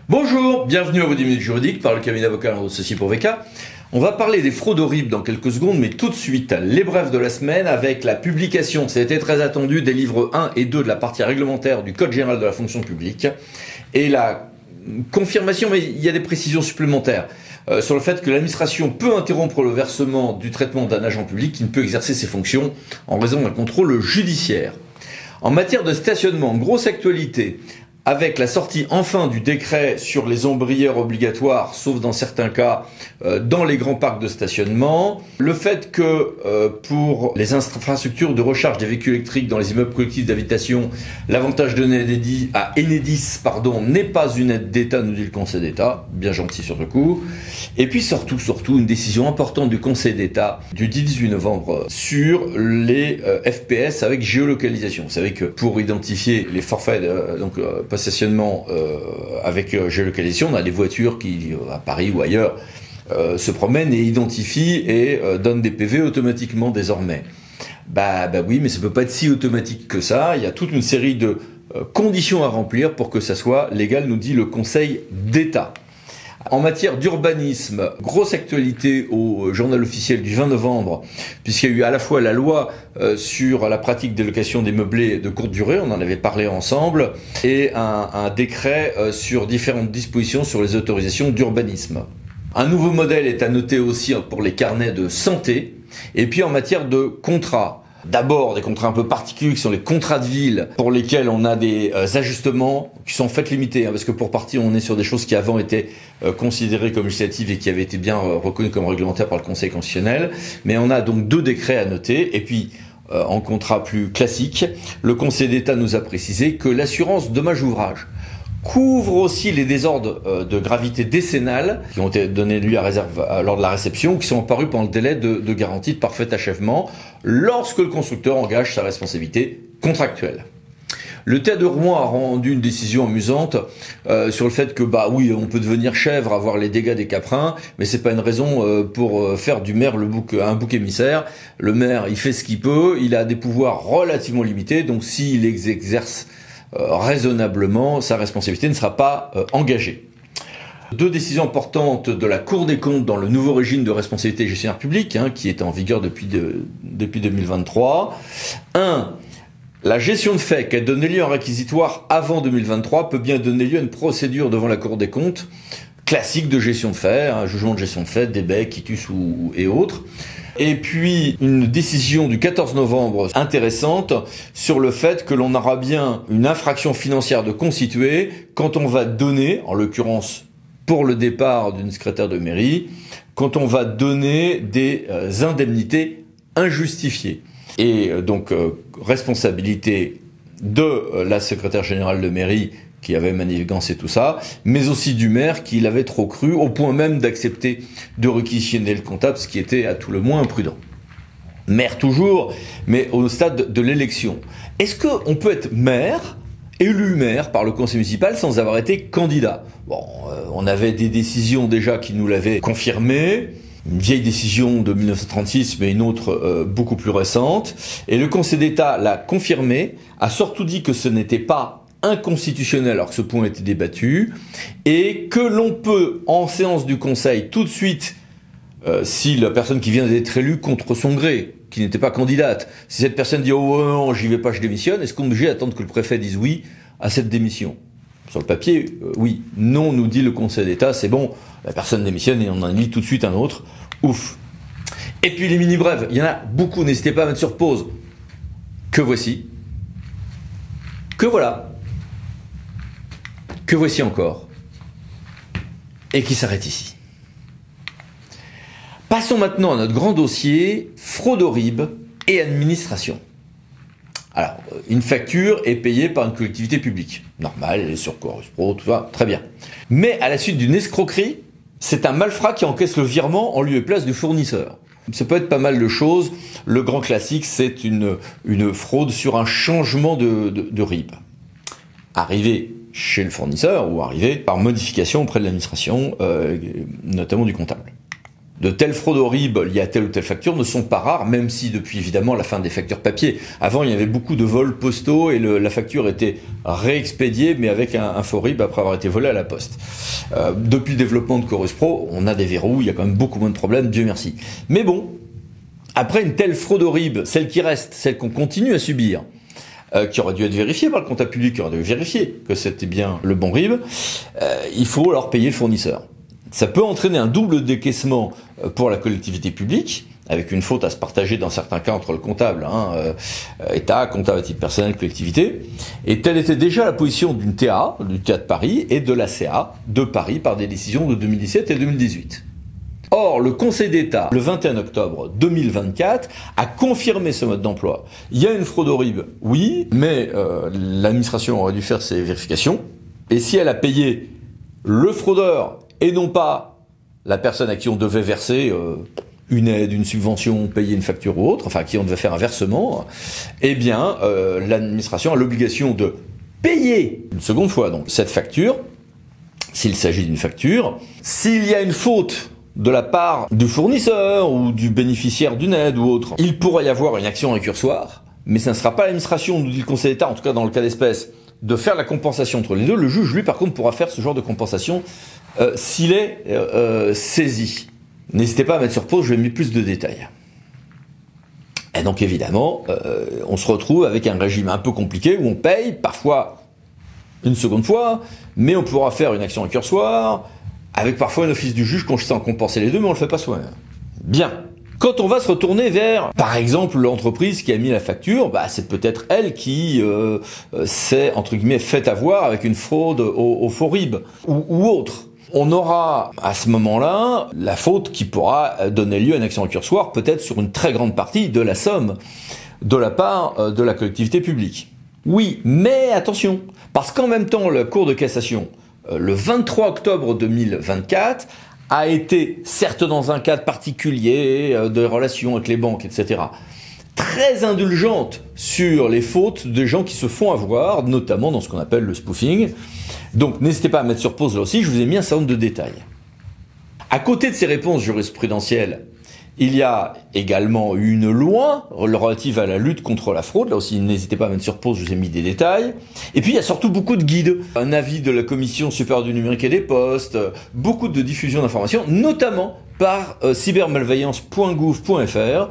Bonjour, bienvenue à vos 10 minutes juridiques par le cabinet d'avocats Associés pour VK. On va parler des fraudes horribles dans quelques secondes, mais tout de suite, les brefs de la semaine avec la publication, c'était très attendu, des livres 1 et 2 de la partie réglementaire du Code général de la fonction publique et la confirmation, mais il y a des précisions supplémentaires sur le fait que l'administration peut interrompre le versement du traitement d'un agent public qui ne peut exercer ses fonctions en raison d'un contrôle judiciaire. En matière de stationnement, grosse actualité, avec la sortie enfin du décret sur les ombrières obligatoires, sauf dans certains cas, dans les grands parcs de stationnement. Le fait que pour les infrastructures de recharge des véhicules électriques dans les immeubles collectifs d'habitation, l'avantage donné à Enedis n'est pas une aide d'État, nous dit le Conseil d'État, bien gentil sur le coup. Et puis surtout, une décision importante du Conseil d'État du 18 novembre sur les FPS avec géolocalisation. Vous savez que pour identifier les forfaits, stationnement avec géolocalisation, on a des voitures qui, à Paris ou ailleurs, se promènent et identifient et donnent des PV automatiquement désormais. Bah oui, mais ça peut pas être si automatique que ça. Il y a toute une série de conditions à remplir pour que ça soit légal, nous dit le Conseil d'État. En matière d'urbanisme, grosse actualité au journal officiel du 20 novembre, puisqu'il y a eu à la fois la loi sur la pratique des locations des meublés de courte durée, on en avait parlé ensemble, et un décret sur différentes dispositions sur les autorisations d'urbanisme. Un nouveau modèle est à noter aussi pour les carnets de santé, et puis en matière de contrats. D'abord, des contrats un peu particuliers qui sont les contrats de ville pour lesquels on a des ajustements qui sont en fait limités, parce que pour partie on est sur des choses qui avant étaient considérées comme législatives et qui avaient été bien reconnues comme réglementaires par le Conseil constitutionnel. Mais on a donc 2 décrets à noter et puis en contrat plus classique, le Conseil d'État nous a précisé que l'assurance dommage-ouvrage couvre aussi les désordres de gravité décennale qui ont été donnés lui à réserve lors de la réception, qui sont apparus pendant le délai de garantie de parfait achèvement, lorsque le constructeur engage sa responsabilité contractuelle. Le TEA de Rouen a rendu une décision amusante sur le fait que oui, on peut devenir chèvre, avoir les dégâts des caprins, mais c'est pas une raison pour faire du maire un bouc émissaire. Le maire, il fait ce qu'il peut, il a des pouvoirs relativement limités, donc s'il exerce raisonnablement, sa responsabilité ne sera pas engagée. 2 décisions importantes de la Cour des comptes dans le nouveau régime de responsabilité gestionnaire publique, qui est en vigueur depuis 2023. 1. La gestion de fait qui a donné lieu à un réquisitoire avant 2023 peut bien donner lieu à une procédure devant la Cour des comptes classique de gestion de fait, un jugement de gestion de fait, débet, quitus et autres. Et puis une décision du 14 novembre intéressante sur le fait que l'on aura bien une infraction financière de constituer quand on va donner, en l'occurrence pour le départ d'une secrétaire de mairie, quand on va donner des indemnités injustifiées. Et donc responsabilité de la secrétaire générale de mairie qui avait manigancé tout ça, mais aussi du maire qui l'avait trop cru, au point même d'accepter de réquisitionner le comptable, ce qui était à tout le moins imprudent. Maire toujours, mais au stade de l'élection. Est-ce qu'on peut être maire, élu maire par le conseil municipal sans avoir été candidat ? On avait des décisions déjà qui nous l'avaient confirmé, une vieille décision de 1936, mais une autre beaucoup plus récente, et le Conseil d'État l'a confirmé, a surtout dit que ce n'était pas inconstitutionnel alors que ce point a été débattu, et que l'on peut, en séance du Conseil, tout de suite, si la personne qui vient d'être élue contre son gré, qui n'était pas candidate, si cette personne dit « Oh non, j'y vais pas, je démissionne », est-ce qu'on est obligé d'attendre que le préfet dise oui à cette démission ? Sur le papier, oui. Non, nous dit le Conseil d'État, c'est bon, la personne démissionne et on en lit tout de suite un autre. Ouf. Et puis les mini-brèves, il y en a beaucoup, n'hésitez pas à mettre sur pause. Que voici. Que voilà. Que voici encore, et qui s'arrête ici. Passons maintenant à notre grand dossier, fraude au RIB et administration. Alors, une facture est payée par une collectivité publique. Normal, elle est sur Chorus Pro, tout ça, très bien. Mais à la suite d'une escroquerie, c'est un malfrat qui encaisse le virement en lieu et place du fournisseur. Ça peut être pas mal de choses. Le grand classique, c'est une fraude sur un changement de RIB. Arrivé chez le fournisseur ou arrivé par modification auprès de l'administration, notamment du comptable. de telles fraudes au RIB liées à telle ou telle facture ne sont pas rares, même si depuis évidemment la fin des factures papier. Avant, il y avait beaucoup de vols postaux et la facture était réexpédiée, mais avec un faux RIB après avoir été volée à la poste. Depuis le développement de Chorus Pro, on a des verrous, il y a quand même beaucoup moins de problèmes, Dieu merci. Mais bon, après une telle fraude au RIB, celle qui reste, celle qu'on continue à subir, qui aurait dû être vérifiée par le comptable public, qui aurait dû vérifier que c'était bien le bon RIB, il faut alors payer le fournisseur. Ça peut entraîner un double décaissement pour la collectivité publique, avec une faute à se partager dans certains cas entre le comptable, État, comptable à titre personnel, collectivité. Et telle était déjà la position d'une TA, du TA de Paris, et de la CA de Paris par des décisions de 2017 et 2018. Or, le Conseil d'État, le 21 octobre 2024, a confirmé ce mode d'emploi. Il y a une fraude au RIB, oui, mais l'administration aurait dû faire ses vérifications. Et si elle a payé le fraudeur et non pas la personne à qui on devait verser une aide, une subvention, payer une facture ou autre, enfin à qui on devait faire un versement, eh bien, l'administration a l'obligation de payer une seconde fois donc cette facture, s'il s'agit d'une facture. S'il y a une faute de la part du fournisseur ou du bénéficiaire d'une aide ou autre, il pourrait y avoir une action récursoire, mais ça ne sera pas l'administration, nous dit le Conseil d'État, en tout cas dans le cas d'espèce, de faire la compensation entre les deux. Le juge, lui, par contre, pourra faire ce genre de compensation s'il est saisi. N'hésitez pas à mettre sur pause, je vais mettre plus de détails. Et donc évidemment, on se retrouve avec un régime un peu compliqué où on paye, parfois une seconde fois, mais on pourra faire une action récursoire, avec parfois un office du juge consistant à compenser les deux, mais on le fait pas soi-même. Bien. Quand on va se retourner vers, par exemple, l'entreprise qui a mis la facture, c'est peut-être elle qui s'est, entre guillemets, fait avoir avec une fraude au faux RIB ou autre. On aura à ce moment-là la faute qui pourra donner lieu à une action récursoire, peut-être sur une très grande partie de la somme de la part de la collectivité publique. Oui, mais attention, parce qu'en même temps, la Cour de cassation, le 23 octobre 2024, a été, certes dans un cadre particulier de relations avec les banques, etc., très indulgente sur les fautes des gens qui se font avoir, notamment dans ce qu'on appelle le spoofing. Donc n'hésitez pas à mettre sur pause là aussi, je vous ai mis un certain nombre de détails. À côté de ces réponses jurisprudentielles, il y a également une loi relative à la lutte contre la fraude. Là aussi, n'hésitez pas à mettre sur pause, je vous ai mis des détails. Et puis, il y a surtout beaucoup de guides. Un avis de la Commission supérieure du numérique et des postes, beaucoup de diffusion d'informations, notamment par cybermalveillance.gouv.fr.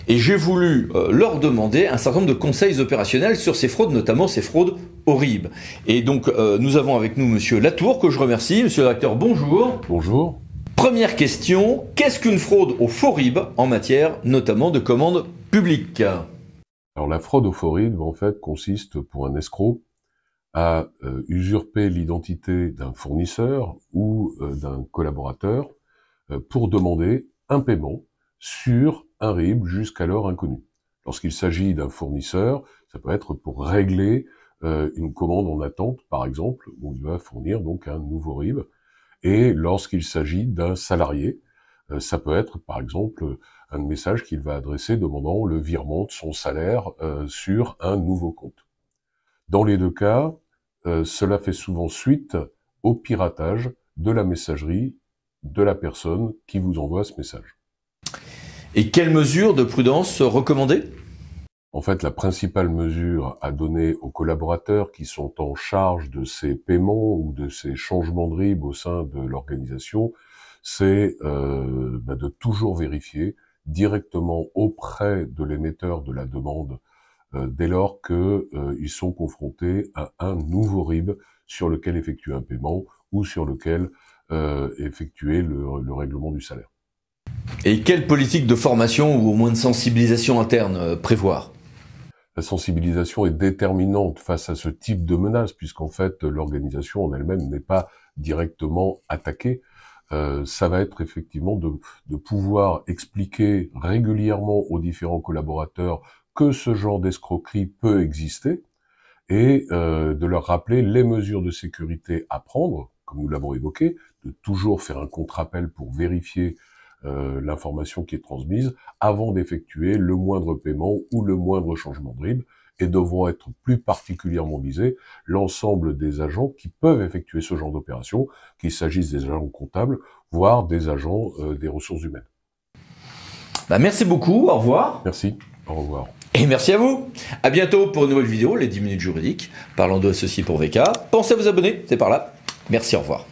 Et j'ai voulu leur demander un certain nombre de conseils opérationnels sur ces fraudes, notamment ces fraudes au RIB. Et donc, nous avons avec nous Monsieur Latour, que je remercie. Monsieur le directeur, bonjour. Bonjour. Première question, qu'est-ce qu'une fraude au faux RIB en matière notamment de commande publique? Alors la fraude au faux RIB, en fait, consiste pour un escroc à usurper l'identité d'un fournisseur ou d'un collaborateur pour demander un paiement sur un RIB jusqu'alors inconnu. Lorsqu'il s'agit d'un fournisseur, ça peut être pour régler une commande en attente, par exemple, où il va fournir donc un nouveau RIB. Et lorsqu'il s'agit d'un salarié, ça peut être par exemple un message qu'il va adresser demandant le virement de son salaire sur un nouveau compte. Dans les deux cas, cela fait souvent suite au piratage de la messagerie de la personne qui vous envoie ce message. Et quelles mesures de prudence recommandées ? En fait, la principale mesure à donner aux collaborateurs qui sont en charge de ces paiements ou de ces changements de RIB au sein de l'organisation, c'est de toujours vérifier directement auprès de l'émetteur de la demande dès lors qu'ils sont confrontés à un nouveau RIB sur lequel effectuer un paiement ou sur lequel effectuer le règlement du salaire. Et quelle politique de formation ou au moins de sensibilisation interne prévoir ? La sensibilisation est déterminante face à ce type de menace, puisqu'en fait, l'organisation en elle-même n'est pas directement attaquée. Ça va être effectivement de pouvoir expliquer régulièrement aux différents collaborateurs que ce genre d'escroquerie peut exister, et de leur rappeler les mesures de sécurité à prendre, comme nous l'avons évoqué, de toujours faire un contre-appel pour vérifier l'information qui est transmise avant d'effectuer le moindre paiement ou le moindre changement de RIB, et devront être plus particulièrement visés l'ensemble des agents qui peuvent effectuer ce genre d'opération, qu'il s'agisse des agents comptables, voire des agents des ressources humaines. Merci beaucoup, au revoir. Merci, au revoir. Et merci à vous. À bientôt pour une nouvelle vidéo, les 10 minutes juridiques, parlant de associés pour VK. Pensez à vous abonner, c'est par là. Merci, au revoir.